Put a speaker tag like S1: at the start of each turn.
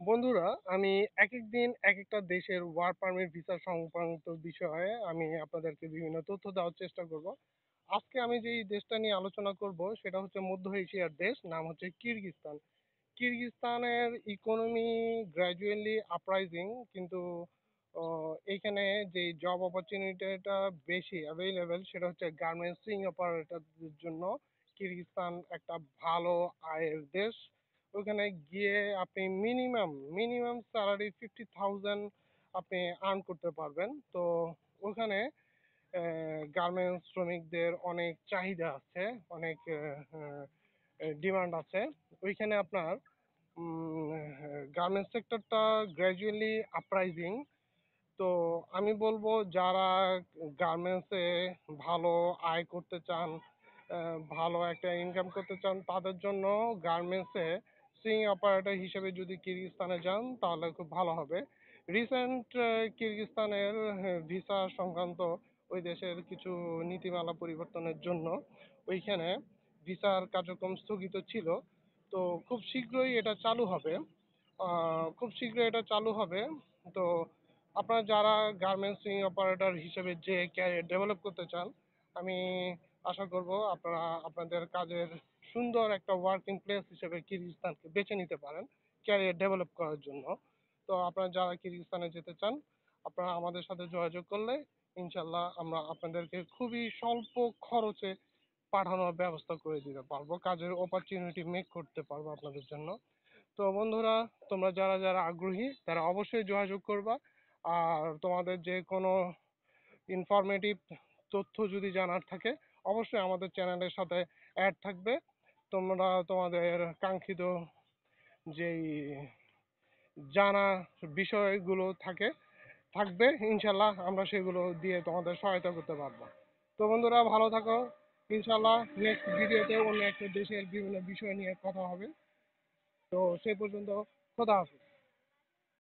S1: বন্ধুরা, আমি একেক দিন একেকটা দেশের ওয়ার্ক পারমিট ভিসা সংক্রান্ত বিষয়ে আমি আপনাদেরকে বিভিন্ন তথ্য দেওয়ার চেষ্টা করব। আজকে আমি যেই দেশটা নিয়ে আলোচনা করব সেটা হচ্ছে মধ্য এশিয়ার দেশ, নাম হচ্ছে কিরগিজস্তান। কিরগিজস্তানের ইকোনমি গ্র্যাজুয়ালি আপরাইজিং, কিন্তু এইখানে যে জব অপরচুনিটিটা বেশি অ্যাভেলেবেল সেটা হচ্ছে গার্মেন্টসিং অপারেটরদের জন্য। কিরগিজস্তান একটা ভালো আয়ের দেশ। ওখানে গিয়ে আপনি মিনিমাম মিনিমাম স্যালারি 50,000 আপনি আর্ন করতে পারবেন। তো ওখানে গার্মেন্টস শ্রমিকদের অনেক চাহিদা আছে, অনেক ডিমান্ড আছে। ওইখানে আপনার গার্মেন্টস সেক্টরটা গ্র্যাজুয়ালি আপরাইজিং। তো আমি বলবো যারা গার্মেন্টসে ভালো আয় করতে চান, ভালো একটা ইনকাম করতে চান, তাদের জন্য গার্মেন্টসে সুইং অপারেটর হিসেবে যদি কিরগিজস্তানে যান তাহলে খুব ভালো হবে। রিসেন্ট কিরগিজস্তানের ভিসা সংক্রান্ত ওই দেশের কিছু নীতিমালা পরিবর্তনের জন্য ওইখানে ভিসার কার্যক্রম স্থগিত ছিল। তো খুব শীঘ্রই এটা চালু হবে। খুব শীঘ্রই এটা চালু হবে। তো আপনারা যারা গার্মেন্টসিং অপারেটর হিসেবে যে ক্যারিয়ার ডেভেলপ করতে চান, আমি আশা করব আপনারা আপনাদের কাজের সুন্দর একটা ওয়ার্কিং প্লেস হিসেবে কিরগিজস্তানকে বেছে নিতে পারেন ক্যারিয়ার ডেভেলপ করার জন্য। তো আপনারা যারা কিরগিজস্তানে যেতে চান, আপনারা আমাদের সাথে যোগাযোগ করলে ইনশাল্লাহ আমরা আপনাদেরকে খুবই স্বল্প খরচে পাঠানোর ব্যবস্থা করে দিতে পারবো, কাজের অপরচুনিটি মেক করতে পারবো আপনাদের জন্য। তো বন্ধুরা, তোমরা যারা যারা আগ্রহী তারা অবশ্যই যোগাযোগ করবা। আর তোমাদের যে কোনো ইনফরমেটিভ তথ্য যদি জানার থাকে অবশ্যই আমাদের চ্যানেলের সাথে অ্যাড থাকবে। তোমরা তোমাদের কাঙ্ক্ষিত যেই জানা বিষয়গুলো থাকবে ইনশাল্লাহ আমরা সেগুলো দিয়ে তোমাদের সহায়তা করতে পারবো। তো বন্ধুরা, ভালো থাকো। ইনশাল্লাহ নেক্সট ভিডিওতে অন্য একটা দেশের বিভিন্ন বিষয় নিয়ে কথা হবে। তো সে পর্যন্ত খোদা হাফেজ।